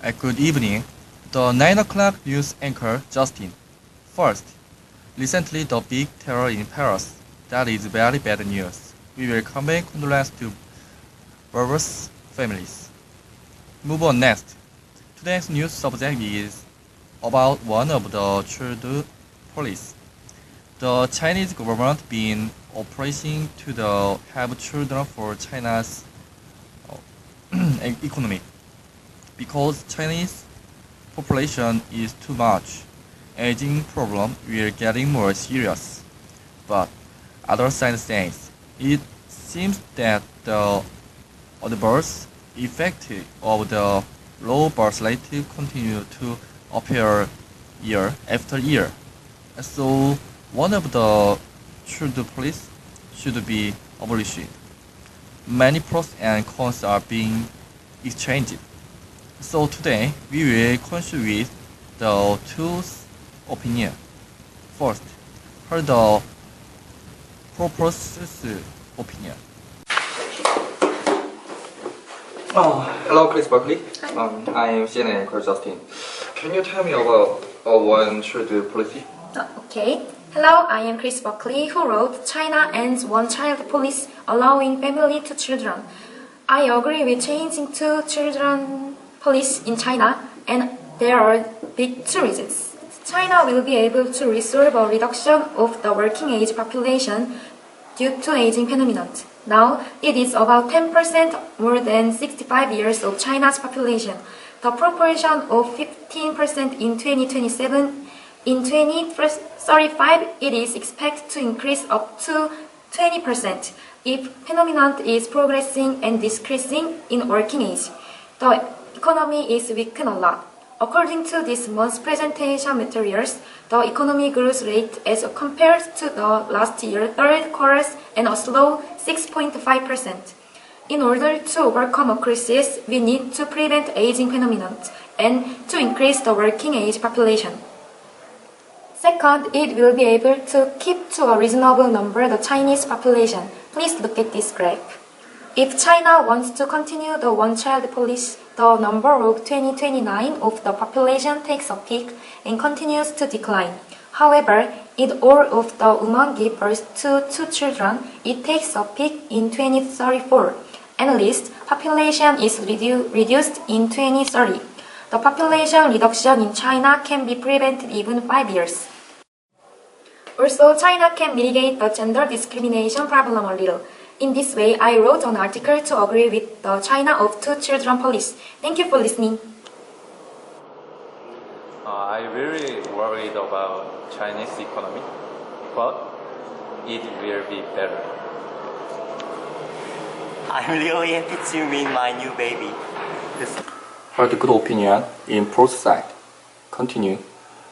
Good evening. The 9 o'clock news anchor Justin. First, recently the big terror in Paris. That is very bad news. We will convey condolence to bereaved families. Move on next. Today's news subject is about one of the child police. The Chinese government been operating to have children for China's economy because Chinese population is too much. Aging problem will getting more serious. But other side says it seems that the adverse effect of the low birth rate continue to appear year after year. So one of the child police should be abolished. Many pros and cons are being exchanged. So today we will consider the two opinion. First, heard the proposed opinion. Hello, Chris Buckley. I am CNN anchor Justin. Can you tell me about one child policy? Okay. Hello, I am Chris Buckley, who wrote China ends one-child policy, allowing family to children. I agree with changing to children policy in China, and there are big two reasons. China will be able to resolve a reduction of the working age population due to aging phenomenon. Now, it is about 10% more than 65 years of China's population. The proportion of 15% in 2027. In 2035, it is expected to increase up to 20% if phenomenon is progressing and decreasing in working age. The economy is weakened a lot. According to this month's presentation materials, the economy growth rate as compared to the last year third quarter and a slow 6.5%. In order to overcome a crisis, we need to prevent aging phenomenon and to increase the working age population. Second, it will be able to keep to a reasonable number the Chinese population. Please look at this graph. If China wants to continue the one-child policy, the number of 2029 of the population takes a peak and continues to decline. However, if all of the women give birth to 2 children, it takes a peak in 2034. At least, population is reduced in 2030. The population reduction in China can be prevented even 5 years. Also, China can mitigate the gender discrimination problem a little. In this way, I wrote an article to agree with the China of 2 children policy. Thank you for listening. I really worried about Chinese economy, but it will be better. I'm really happy to meet my new baby. Heard good opinion in pros side. Continue.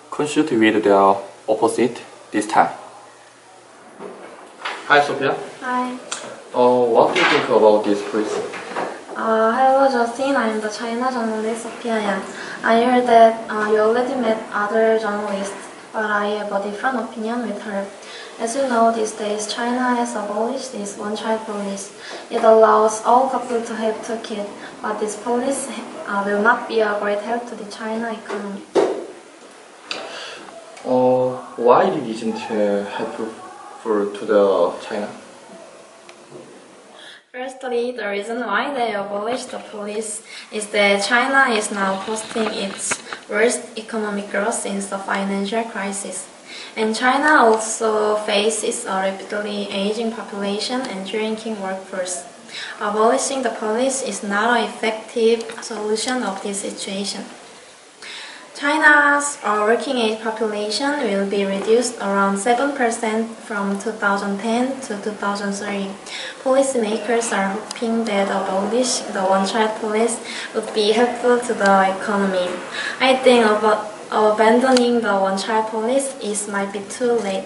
Consult with the opposite this time. Hi, Sophia. Hi. What do you think about this policy? Hello Justin, I'm the China journalist Sophia Yan. I heard that you already met other journalists, but I have a different opinion with her. As you know, these days China has abolished this one-child policy. It allows all couples to have 2 kids, but this policy will not be a great help to the China economy. Why it isn't helpful to the China? Firstly, the reason why they abolished the police is that China is now posting its worst economic growth since the financial crisis. And China also faces a rapidly aging population and shrinking workforce. Abolishing the police is not an effective solution of this situation. China's working age population will be reduced around 7% from 2010 to 2030. Policymakers are hoping that abolishing the one-child policy would be helpful to the economy. I think abandoning the one-child policy might be too late.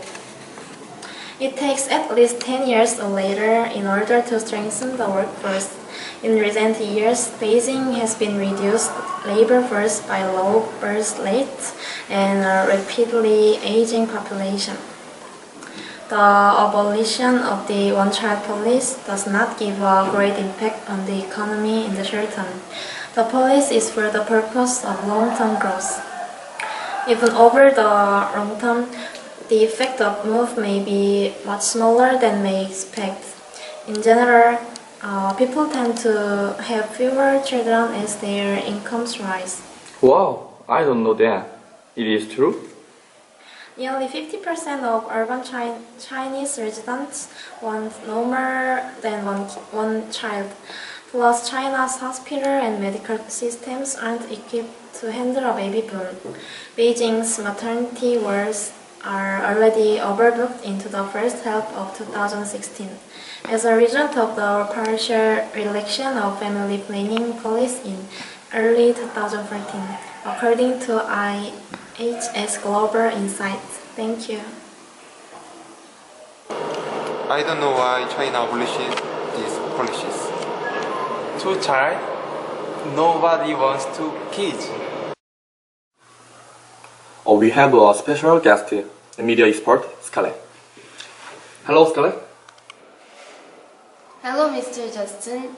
It takes at least 10 years or later in order to strengthen the workforce. In recent years, Beijing has been reduced labor force by low birth rates and a rapidly aging population. The abolition of the one-child policy does not give a great impact on the economy in the short term. The policy is for the purpose of long-term growth. Even over the long term, the effect of move may be much smaller than may expect. In general, people tend to have fewer children as their incomes rise. Wow, I don't know that. It is true? Nearly 50% of urban Chinese residents want no more than one child. Plus, China's hospital and medical systems aren't equipped to handle a baby boom. Beijing's maternity wards are already overbooked into the first half of 2016. As a result of the partial relaxation of family planning policy in early 2014, according to IHS Global Insights. Thank you. I don't know why China abolishes these policies. Two child, nobody wants two kids. Oh, we have a special guest, a media expert, Scarlett. Hello, Scarlett. Hello, Mr. Justin.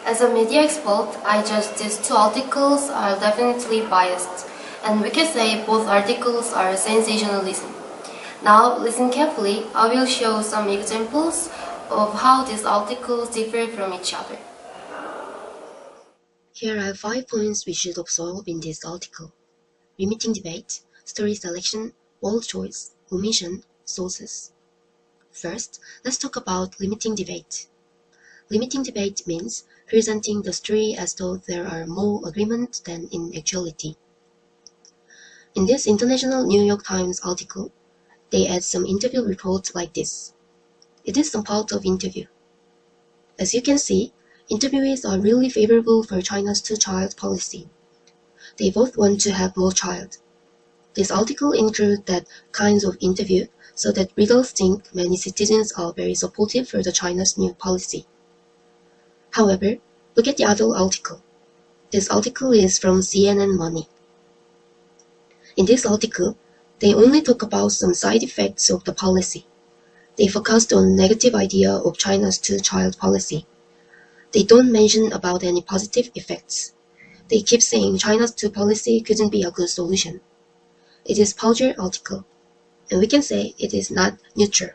As a media expert, I judge these two articles are definitely biased, and we can say both articles are sensationalism. Now, listen carefully. I will show some examples of how these articles differ from each other. Here are 5 points we should observe in this article: limiting debate, story selection, word choice, omission, sources. First, let's talk about limiting debate. Limiting debate means presenting the story as though there are more agreement than in actuality. In this International New York Times article, they add some interview reports like this. It is some part of interview. As you can see, interviewees are really favorable for China's two-child policy. They both want to have more child. This article includes that kinds of interview so that readers think many citizens are very supportive for the China's new policy. However, look at the other article. This article is from CNN Money. In this article, they only talk about some side effects of the policy. They focused on negative idea of China's two-child policy. They don't mention about any positive effects. They keep saying China's two policy couldn't be a good solution. It is partial article, and we can say it is not neutral.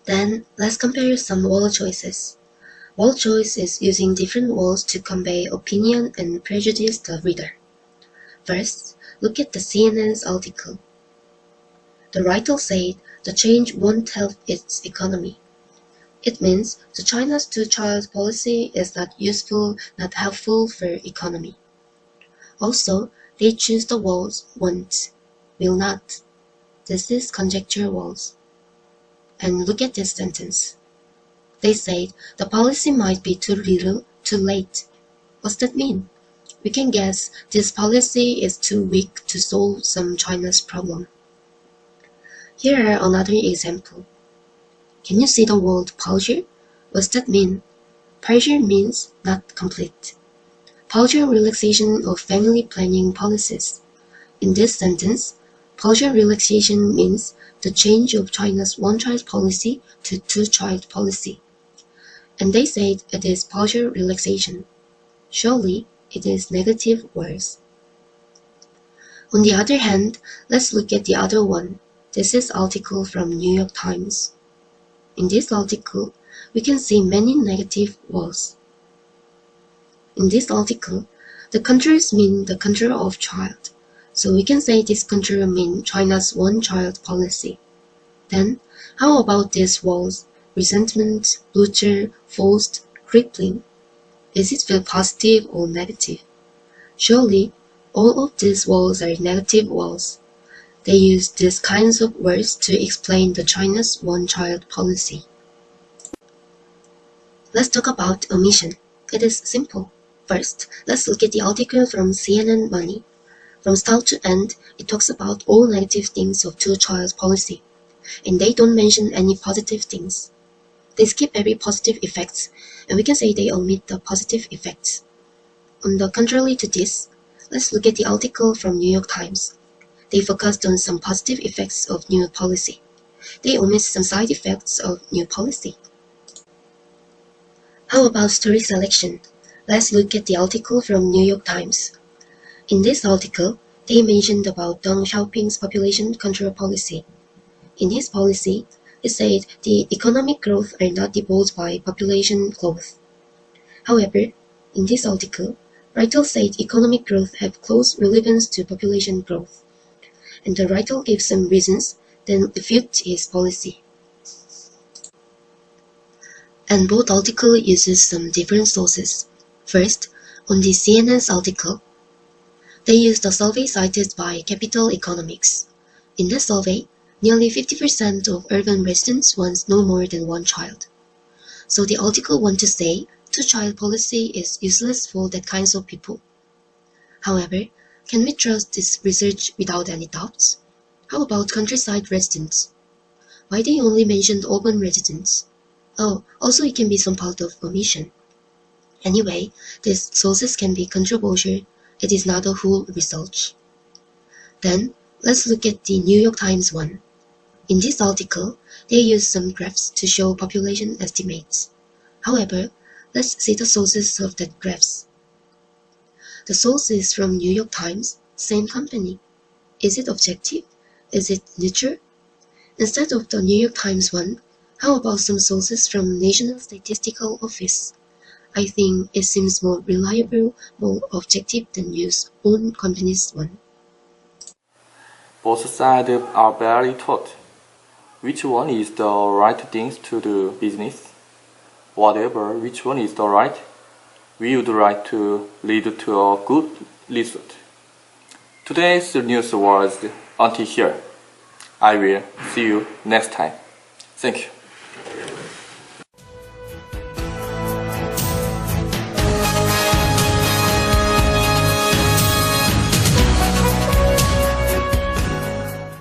Then, let's compare some word choices. Word choice is using different words to convey opinion and prejudice the reader. First, look at the CNN's article. The writer said the change won't help its economy. It means the China's two-child policy is not useful, not helpful for economy. Also, they choose the words won't, will not. This is conjecture words. And look at this sentence. They said the policy might be too little, too late. What's that mean? We can guess this policy is too weak to solve some China's problem. Here are another example. Can you see the word partial? What's that mean? Partial means not complete. Partial relaxation of family planning policies. In this sentence, partial relaxation means the change of China's one-child policy to two-child policy. And they said it is partial relaxation. Surely, it is negative words. On the other hand, let's look at the other one. This is article from New York Times. In this article, we can see many negative words. In this article, the controls mean the control of child, so we can say this control means China's one-child policy. Then, how about these words? Resentment, butcher, forced, crippling. Is it feel positive or negative? Surely, all of these words are negative words. They use these kinds of words to explain the China's one-child policy. Let's talk about omission. It is simple. First, let's look at the article from CNN Money. From start to end, it talks about all negative things of two-child policy, and they don't mention any positive things. They skip every positive effects, and we can say they omit the positive effects. On the contrary to this, let's look at the article from New York Times. They focused on some positive effects of new policy. They omit some side effects of new policy. How about story selection? Let's look at the article from New York Times. In this article, they mentioned about Deng Xiaoping's population control policy. In his policy, he said the economic growth are not equaled by population growth. However, in this article, writer said economic growth have close relevance to population growth, and the writer gave some reasons, then refute his policy. And both article uses some different sources. First, on the CNN's article, they used a survey cited by Capital Economics. In the survey, nearly 50% of urban residents want no more than one child. So the article wants to say two-child policy is useless for that kinds of people. However, can we trust this research without any doubts? How about countryside residents? Why they only mentioned urban residents? Oh, also it can be some part of omission. Anyway, these sources can be controversial. It is not a whole research. Then, let's look at the New York Times one. In this article, they use some graphs to show population estimates. However, let's see the sources of that graphs. The source is from New York Times, same company. Is it objective? Is it neutral? Instead of the New York Times one, how about some sources from National Statistical Office? I think it seems more reliable, more objective than use own company's one. Both sides are barely taught. Which one is the right things to do business? Whatever which one is the right, we would like to lead to a good result. Today's news was until here. I will see you next time. Thank you.